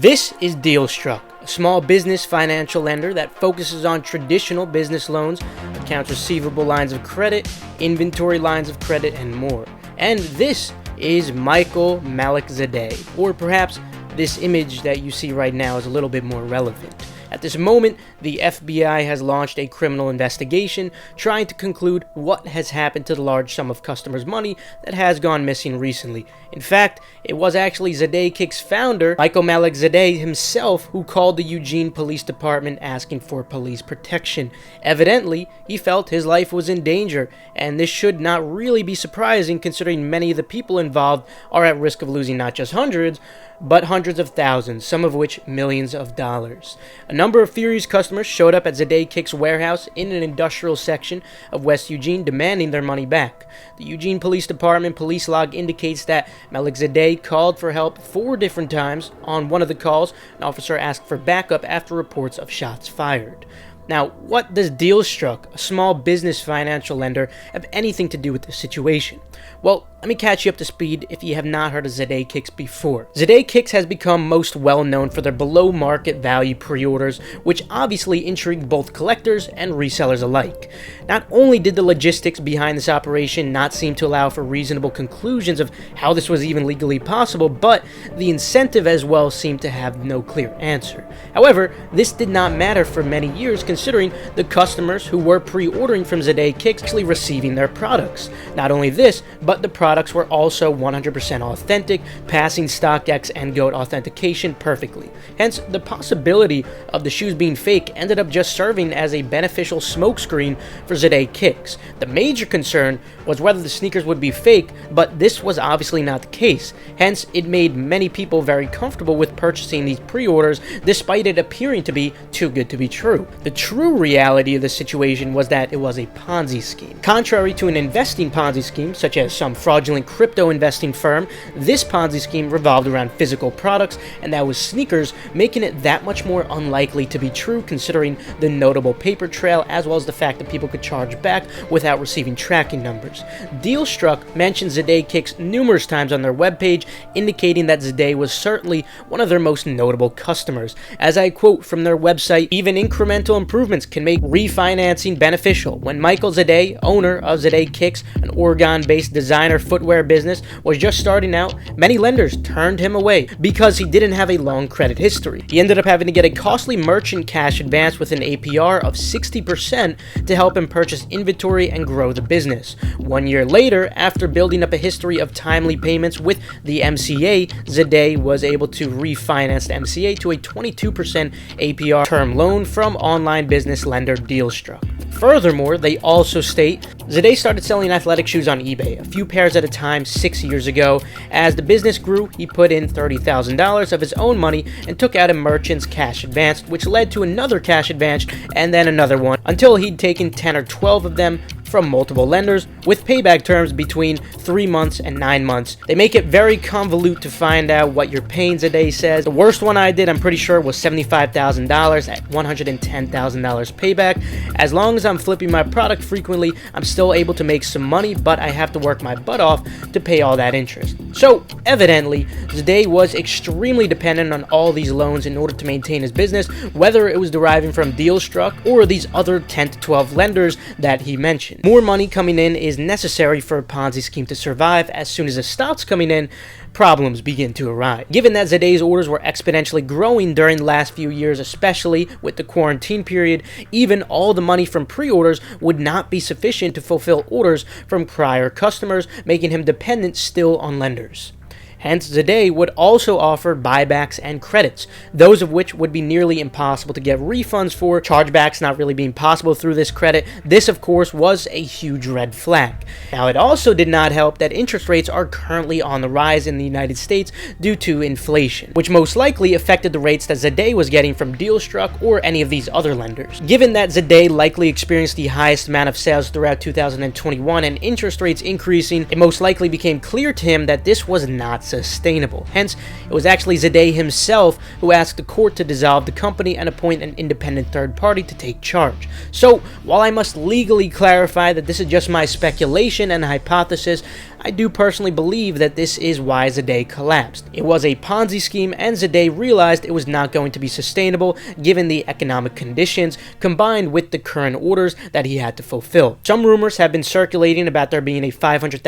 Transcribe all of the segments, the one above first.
This is Dealstruck, a small business financial lender that focuses on traditional business loans, accounts receivable lines of credit, inventory lines of credit, and more. And this is Michael Malik Zadeh, or perhaps this image that you see right now is a little bit more relevant. At this moment, the FBI has launched a criminal investigation trying to conclude what has happened to the large sum of customers' money that has gone missing recently. In fact, it was actually Zadeh Kicks founder, Michael Malik Zadeh himself, who called the Eugene Police Department asking for police protection. Evidently, he felt his life was in danger, and this should not really be surprising considering many of the people involved are at risk of losing not just hundreds, but hundreds of thousands, some of which millions of dollars. A number of furious customers showed up at Zadeh Kicks' warehouse in an industrial section of West Eugene demanding their money back. The Eugene Police Department police log indicates that Malik Zadeh called for help 4 different times. On one of the calls, an officer asked for backup after reports of shots fired. Now, what does Dealstruck, a small business financial lender, have anything to do with this situation? Well, let me catch you up to speed if you have not heard of Zadeh Kicks before. Zadeh Kicks has become most well known for their below market value pre-orders, which obviously intrigued both collectors and resellers alike. Not only did the logistics behind this operation not seem to allow for reasonable conclusions of how this was even legally possible, but the incentive as well seemed to have no clear answer. However, this did not matter for many years considering the customers who were pre-ordering from Zadeh Kicks actually receiving their products. Not only this, but the products were also 100% authentic, passing StockX and GOAT authentication perfectly. Hence, the possibility of the shoes being fake ended up just serving as a beneficial smokescreen for Zadeh Kicks. The major concern was whether the sneakers would be fake, but this was obviously not the case. Hence, it made many people very comfortable with purchasing these pre-orders despite it appearing to be too good to be true. The true reality of the situation was that it was a Ponzi scheme. Contrary to an investing Ponzi scheme, such as some fraudulent crypto investing firm, this Ponzi scheme revolved around physical products, and that was sneakers, making it that much more unlikely to be true considering the notable paper trail as well as the fact that people could charge back without receiving tracking numbers. Dealstruck mentions Zadeh Kicks numerous times on their webpage, indicating that Zadeh was certainly one of their most notable customers. As I quote from their website, "Even incremental improvements can make refinancing beneficial. When Michael Zadeh, owner of Zadeh Kicks, an Oregon-based designer footwear business, was just starting out, many lenders turned him away because he didn't have a long credit history. He ended up having to get a costly merchant cash advance with an APR of 60% to help him purchase inventory and grow the business. 1 year later, after building up a history of timely payments with the MCA, Zadeh was able to refinance the MCA to a 22% APR term loan from online business lender Dealstruck." Furthermore, they also state, Zadeh started selling athletic shoes on eBay, a few pairs at a time 6 years ago. As the business grew, he put in $30,000 of his own money and took out a merchant's cash advance, which led to another cash advance and then another one, until he'd taken 10 or 12 of them from multiple lenders, with payback terms between 3 months and 9 months. They make it very convoluted to find out what you're paying, Zadeh says. The worst one I did, I'm pretty sure, was $75,000 at $110,000 payback. As long as I'm flipping my product frequently, I'm still able to make some money, but I have to work my butt off to pay all that interest. So, evidently, Zadeh was extremely dependent on all these loans in order to maintain his business, whether it was deriving from Dealstruck or these other 10 to 12 lenders that he mentioned. More money coming in is necessary for a Ponzi scheme to survive. As soon as it stops coming in, problems begin to arise. Given that Zadeh's orders were exponentially growing during the last few years, especially with the quarantine period, even all the money from pre-orders would not be sufficient to fulfill orders from prior customers, making him dependent still on lenders. Hence, Zadeh would also offer buybacks and credits, those of which would be nearly impossible to get refunds for, chargebacks not really being possible through this credit. This, of course, was a huge red flag. Now, it also did not help that interest rates are currently on the rise in the United States due to inflation, which most likely affected the rates that Zadeh was getting from Dealstruck or any of these other lenders. Given that Zadeh likely experienced the highest amount of sales throughout 2021 and interest rates increasing, it most likely became clear to him that this was not sustainable. Hence, it was actually Zadeh himself who asked the court to dissolve the company and appoint an independent third party to take charge. So, while I must legally clarify that this is just my speculation and hypothesis, I do personally believe that this is why Zadeh collapsed. It was a Ponzi scheme, and Zadeh realized it was not going to be sustainable given the economic conditions combined with the current orders that he had to fulfill. Some rumors have been circulating about there being a $500,000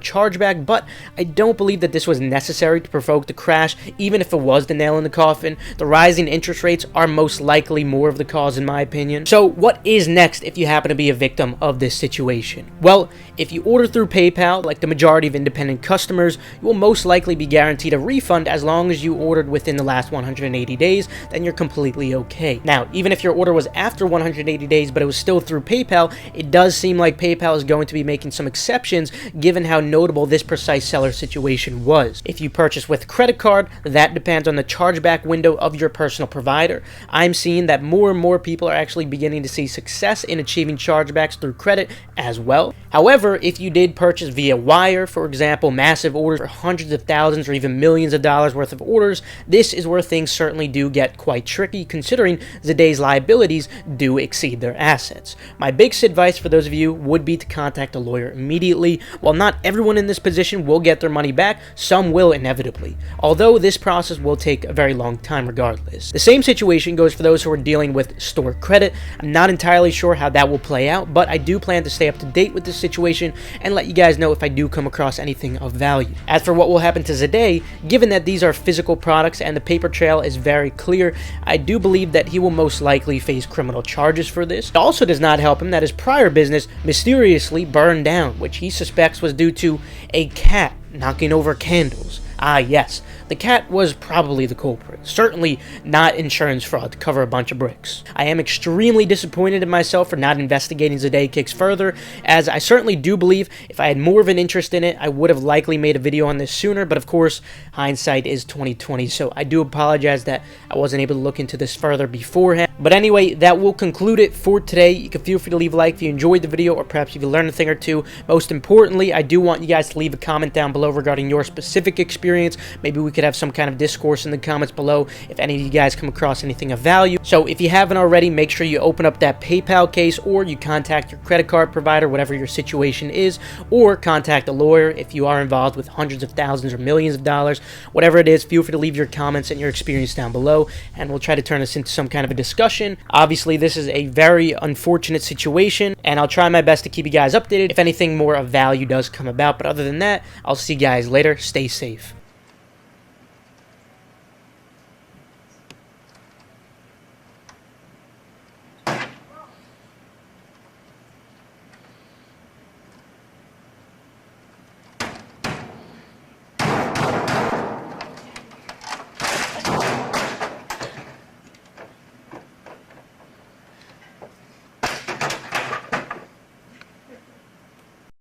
chargeback, but I don't believe that this was necessary to provoke the crash, even if it was the nail in the coffin. The rising interest rates are most likely more of the cause, in my opinion. So what is next if you happen to be a victim of this situation? Well, if you order through PayPal, like the majority of independent customers, you will most likely be guaranteed a refund as long as you ordered within the last 180 days, then you're completely okay. Now, even if your order was after 180 days, but it was still through PayPal, it does seem like PayPal is going to be making some exceptions given how notable this precise seller situation was. If you purchase with credit card, that depends on the chargeback window of your personal provider. I'm seeing that more and more people are actually beginning to see success in achieving chargebacks through credit as well. However, if you did purchase via wire, for example, massive orders for hundreds of thousands or even millions of dollars worth of orders, this is where things certainly do get quite tricky, considering Zadeh's liabilities do exceed their assets. My biggest advice for those of you would be to contact a lawyer immediately. While not everyone in this position will get their money back, some will inevitably, although this process will take a very long time regardless. The same situation goes for those who are dealing with store credit. I'm not entirely sure how that will play out, but I do plan to stay up to date with this situation and let you guys know if I do come across anything of value. As for what will happen to Zadeh, given that these are physical products and the paper trail is very clear, I do believe that he will most likely face criminal charges for this. It also does not help him that his prior business mysteriously burned down, which he suspects was due to a cat knocking over candles. Ah yes, the cat was probably the culprit. Certainly not insurance fraud to cover a bunch of bricks. I am extremely disappointed in myself for not investigating Zadeh Kicks further, as I certainly do believe if I had more of an interest in it, I would have likely made a video on this sooner, but of course, hindsight is 2020, so I do apologize that I wasn't able to look into this further beforehand. But anyway, that will conclude it for today. You can feel free to leave a like if you enjoyed the video, or perhaps if you learned a thing or two. Most importantly, I do want you guys to leave a comment down below regarding your specific experience. Maybe we could have some kind of discourse in the comments below if any of you guys come across anything of value. So if you haven't already, make sure you open up that PayPal case, or you contact your credit card provider, whatever your situation is, or contact a lawyer if you are involved with hundreds of thousands or millions of dollars. Whatever it is, feel free to leave your comments and your experience down below, and we'll try to turn this into some kind of a discussion. Obviously, this is a very unfortunate situation, and I'll try my best to keep you guys updated if anything more of value does come about. But other than that, I'll see you guys later. Stay safe.